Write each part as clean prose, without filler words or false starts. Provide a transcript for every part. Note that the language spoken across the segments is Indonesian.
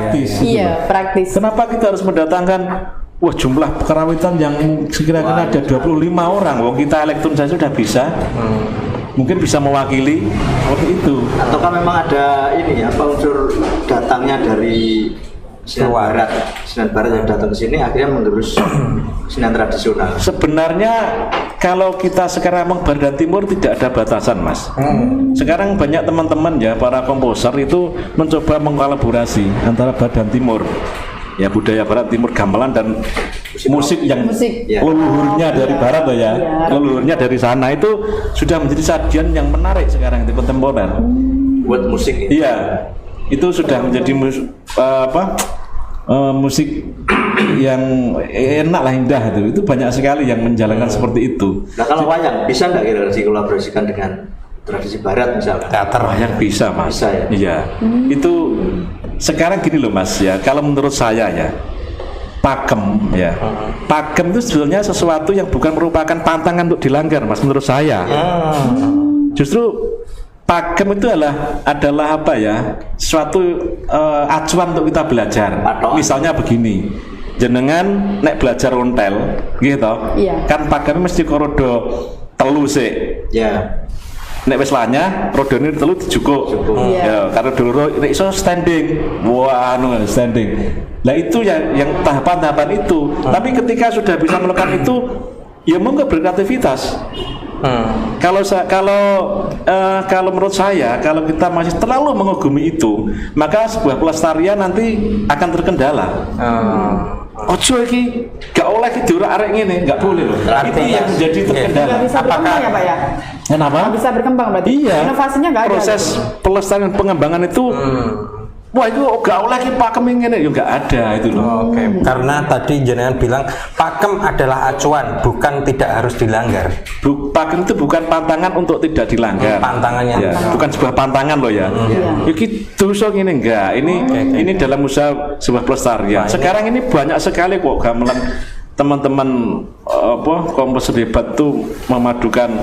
praktis. Iya, praktis. Kenapa kita harus mendatangkan jumlah karawitan yang sekira-kira ada 25 orang? Wong kita elektron saja sudah bisa. Mungkin bisa mewakili seperti itu. Ataukah memang ada unsur datangnya dari Senen Barat yang datang ke sini akhirnya menggerus seni tradisional. Sebenarnya kalau kita sekarang memang Barat dan Timur tidak ada batasan, Mas. Sekarang banyak teman-teman ya para komposer itu mencoba mengkolaborasi antara Barat dan Timur. Ya budaya Barat Timur gamelan dan musik yang leluhurnya dari Barat ya. Leluhurnya dari sana itu sudah menjadi sajian yang menarik sekarang di kontemporer. Buat musik ya. Iya. Itu sudah menjadi musik yang enak lah, indah itu banyak sekali yang menjalankan seperti itu. Nah kalau wayang bisa nggak kira-kira dikolaborasikan dengan tradisi Barat misalnya? Teater wayang bisa, Mas. Bisa ya. Iya. Itu sekarang gini loh, Mas ya. Kalau menurut saya ya, pakem ya. Pakem itu sebetulnya sesuatu yang bukan merupakan pantangan untuk dilanggar, Mas, menurut saya. Justru pakem itu adalah apa ya? Suatu acuan untuk kita belajar. Misalnya begini. Jenengan nek belajar ontel, gitu. Kan pakem mesti korodo telu sik. Ya. Nek wis lanyah, rodone telu dijukuk. Ya, karo dulu nek iso standing. Wah, standing. Lah itu yang tahapan-tahapan itu. Tapi ketika sudah bisa melakukan itu, ya monggo berkreativitas. Kalau menurut saya, kalau kita masih terlalu mengagumi itu, maka sebuah pelestarian nanti akan terkendala. Ojo iki gak oleh iki diurak arek ngene, gak boleh loh. Itu yang menjadi terkendala. Bisa berkembang ya, Pak ya? Kenapa? Bisa berkembang berarti. Iya. Inovasinya gak ada. Proses pelestarian pengembangan itu wah itu gak oleh ki pakem ngene ya gak ada itu loh. Oke. Karena tadi jenengan bilang pakem adalah acuan, bukan tidak harus dilanggar. Pakem itu bukan pantangan untuk tidak dilanggar. Pantangannya. Ya, bukan sebuah pantangan loh ya. Iki dosa ngene enggak. Ini dalam usaha sebuah pelestarian. Sekarang ini banyak sekali kok gamelan teman-teman komposer hebat tuh memadukan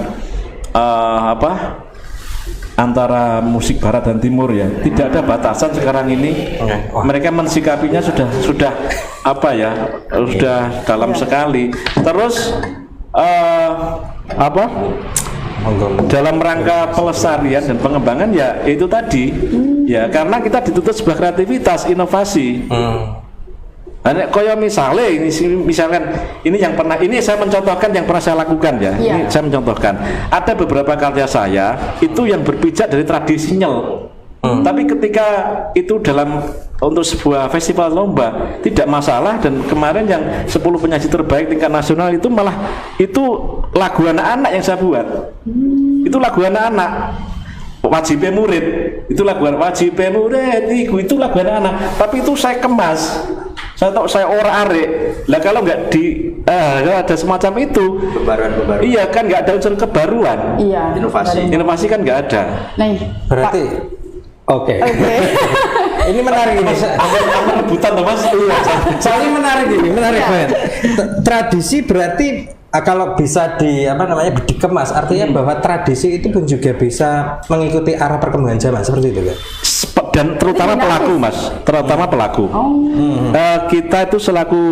antara musik Barat dan Timur ya, tidak ada batasan sekarang ini. Mereka mensikapinya sudah dalam sekali. Terus dalam rangka pelestarian dan pengembangan ya itu tadi ya, karena kita dituntut sebuah kreativitas, inovasi. Kaya misalkan ini yang pernah, ini saya mencontohkan yang pernah saya lakukan ya. Ini saya mencontohkan. Ada beberapa karya saya itu yang berpijak dari tradisional. Tapi ketika itu untuk sebuah festival lomba tidak masalah, dan kemarin yang 10 penyaji terbaik tingkat nasional itu malah itu lagu anak-anak yang saya buat. Itu lagu anak-anak. Wajib murid. Itu lagu wajib murid itu lagu anak-anak. Tapi itu saya kemas. Saya ora arek. Lah kalau nggak ada semacam itu, kebaruan. Iya kan, nggak ada unsur kebaruan. Iya. Inovasi kan nggak ada. Nah, berarti Oke. Ini menarik ini. Rebutan Mas. Soalnya menarik banget. Tradisi berarti kalau bisa dikemas, artinya bahwa tradisi itu pun juga bisa mengikuti arah perkembangan zaman seperti itu kan? Dan terutama pelaku, Mas, terutama pelaku. Kita itu selaku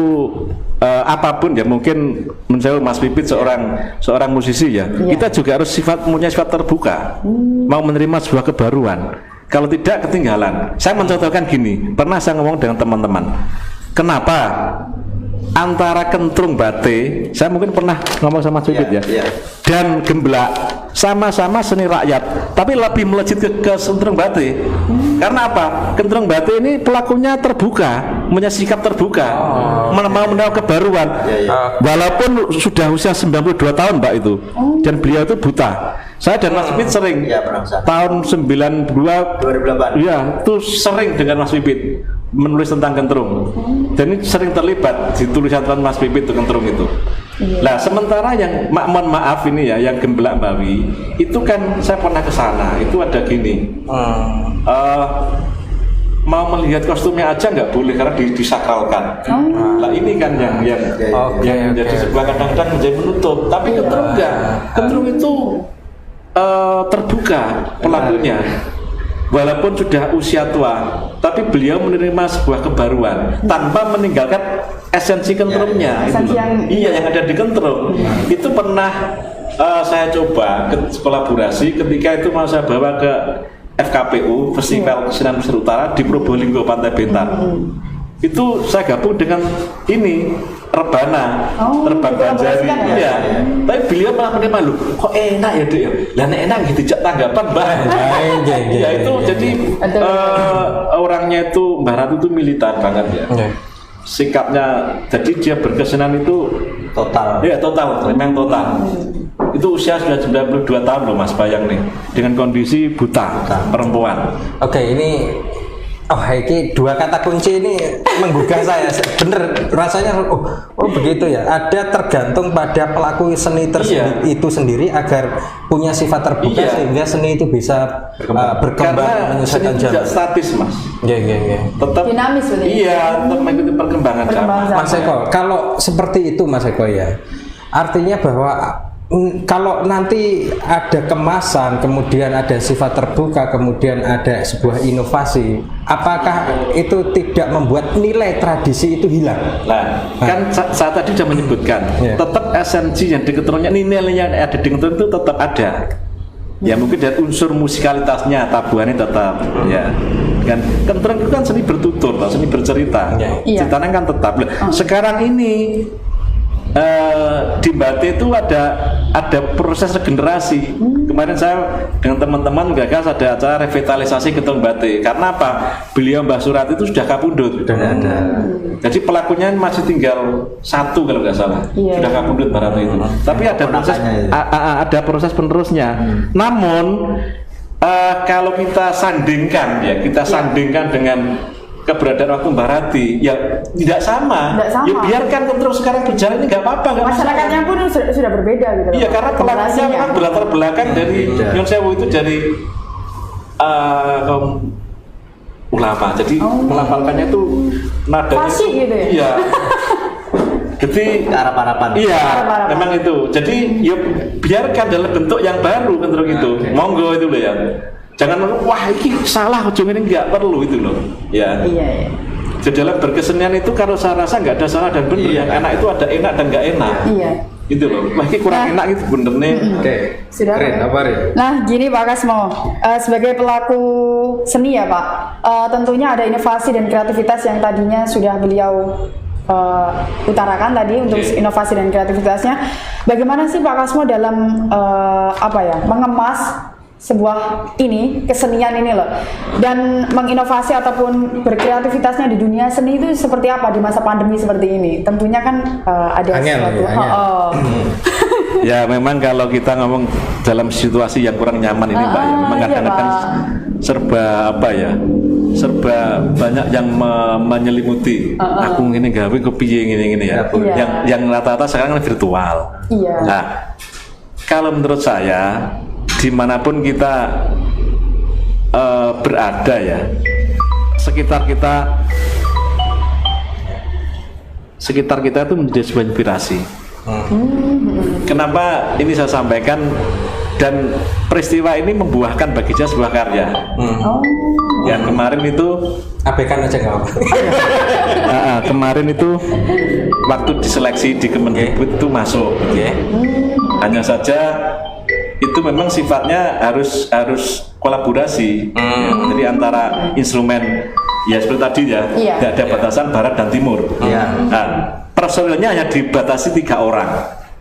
apapun ya, mungkin menurut Mas Pipit seorang musisi ya, kita juga harus punya sifat terbuka, mau menerima sebuah kebaruan. Kalau tidak ketinggalan. Saya mencontohkan gini, pernah saya ngomong dengan teman-teman, kenapa antara kentrung bate, saya mungkin pernah ngomong sama Mas Pipit dan gemblak sama-sama seni rakyat, tapi lebih melejit ke kentrung bate. Karena apa? Kentrung bate ini pelakunya terbuka, punya sikap terbuka, mau menaruh kebaruan. Walaupun sudah usia 92 tahun Mbak itu, dan beliau itu buta. Saya dan Mas Pipit sering tahun 2008 ya, itu sering dengan Mas Pipit menulis tentang kentrung, dan ini sering terlibat di tulisan Mas Pipit kentrung itu. Nah, sementara yang mohon maaf ini ya, yang gemblak Bawi itu kan saya pernah ke sana, itu ada gini, mau melihat kostumnya aja nggak boleh karena disakralkan. Nah ini kan yang menjadi sebuah kadang-kadang menjadi menutup, tapi kentrung enggak, kentrung itu terbuka pelakunya. walaupun sudah usia tua, tapi beliau menerima sebuah kebaruan tanpa meninggalkan esensi kentrumnya. Esensi Itu loh. yang- Iya, yang ada di kentrum. Itu pernah saya coba kolaborasi ketika itu mau saya bawa ke FKPU, Festival Kesenian Pesisir Utara di Probolinggo, Pantai Bintan. Itu saya gabung dengan ini rebana, Oh, terbang Banjari. dikolaborasikan ya? Iya. Tapi beliau malah menerima, loh kok enak ya Dek ya? Lah nek enak gitu jak tanggapan Mbak. Ya itu jadi Betul. orangnya itu Mbak Ratu itu militer banget ya. Sikapnya, jadi dia berkesenian itu Total. ya total, memang total. Itu usia sudah 92 tahun loh Mas, bayang nih, dengan kondisi buta, perempuan. Oke, ini ini dua kata kunci ini menggugah saya. Bener, rasanya oh begitu ya. Ada tergantung pada pelaku seni itu sendiri agar punya sifat terbuka Iya. sehingga seni itu bisa berkembang Karena menyesuaikan seni tidak zaman. statis Mas, Iya. tetap Dinamis berarti. Iya, tetap mengikuti perkembangan Perkembangan zaman. zaman. Mas Eko, kalau seperti itu Mas Eko ya, artinya bahwa kalau nanti ada kemasan, kemudian ada sifat terbuka, kemudian ada sebuah inovasi, apakah itu tidak membuat nilai tradisi itu hilang? Nah, kan saya tadi sudah menyebutkan, Iya. tetap esensi yang di keturunannya, nilai yang ada di keturunan itu tetap ada. Ya mungkin dari unsur musikalitasnya, tabuhannya tetap, ya. Kan kentrung itu kan seni bertutur, seni bercerita. Iya. Ceritanya kan tetap. Lah, sekarang ini di Batik itu ada proses regenerasi. Kemarin saya dengan teman-teman gagas ada acara revitalisasi Kentrung Batik. Karena apa? Beliau Mbah Surat itu sudah kapundhut. Jadi pelakunya masih tinggal satu kalau nggak salah. Iya, Sudah iya. kapundhut Mbah Ratu itu. Tapi ada proses ada proses penerusnya. Namun kalau kita sandingkan sandingkan dengan keberadaan waktu Mbak Rati, ya tidak sama. Tidak sama. Ya biarkan terus sekarang berjalan ini nggak apa-apa, nggak masalah. Masyarakatnya pun sudah berbeda gitu. Iya, karena pelakunya Generasinya. memang berlatar belakang dari Nyun Sewu itu dari kaum ulama. Jadi melafalkannya itu nadanya Fasih gitu ya? Iya. Jadi Arap-arapan. iya, Arap-arapan. memang itu. Jadi ya biarkan dalam bentuk yang baru kentrung itu. Monggo itu loh ya. Jangan wah ini salah ujung ini nggak perlu itu loh. Ya. Iya. Di dalam berkesenian itu kalau saya rasa nggak ada salah dan benar. Yang enak itu ada enak dan nggak enak. Iya. Gitu loh. Wah ini kurang enak gitu bener nih. Oke. Sudah. Ren, apa Ren? Nah, gini Pak Kasmo, sebagai pelaku seni ya Pak, tentunya ada inovasi dan kreativitas yang tadinya sudah beliau utarakan tadi untuk inovasi dan kreativitasnya. Bagaimana sih Pak Kasmo dalam mengemas sebuah kesenian ini loh, dan menginovasi ataupun berkreativitasnya di dunia seni itu seperti apa di masa pandemi seperti ini? Tentunya kan ada Angel, sesuatu. ya, angel. Ya memang kalau kita ngomong dalam situasi yang kurang nyaman ini Mbak ya, memang iya, kadang-kadang Pak. serba banyak yang menyelimuti. Aku ini gawe kepiye gini ya. Iya. Yang rata-rata sekarang kan virtual. Iya. Nah, kalau menurut saya dimanapun kita berada ya, sekitar kita itu menjadi sebuah inspirasi. Kenapa ini saya sampaikan, dan peristiwa ini membuahkan bagi saya sebuah karya. Yang kemarin itu Abaikan aja nggak apa-apa. kemarin itu waktu diseleksi di Kemendikbud itu masuk, hanya saja itu memang sifatnya harus kolaborasi. Jadi antara instrumen ya seperti tadi ya, Iya. tidak ada batasan barat dan timur. Iya. Nah, personilnya hanya dibatasi 3 orang.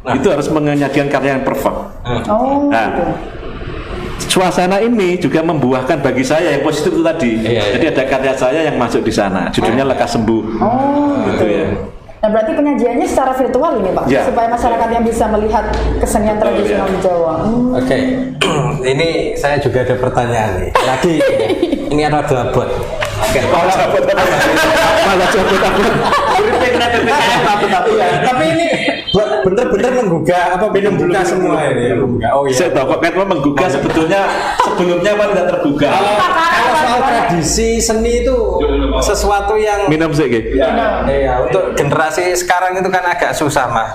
Itu harus menyajikan karya yang perfect. Oh, Nah, gitu. suasana ini juga membuahkan bagi saya yang positif itu tadi. Iya. Jadi ada karya saya yang masuk di sana. Judulnya Lekas Sembuh. Gitu ya. Nah, berarti penyajiannya secara virtual ini Pak, Ya. supaya masyarakat yang bisa melihat kesenian tradisional di Jawa. Oke, ini saya juga ada pertanyaan nih. Lagi, ini ada bot. Malah coba Tapi ini bener-bener menggugah membuka semua ini. Oh iya. Saya tahu kok kan menggugah sebetulnya sebelumnya apa tidak tergugah. Kalau soal tradisi seni itu sesuatu yang Minum sih. ya, untuk generasi sekarang itu kan agak susah mah.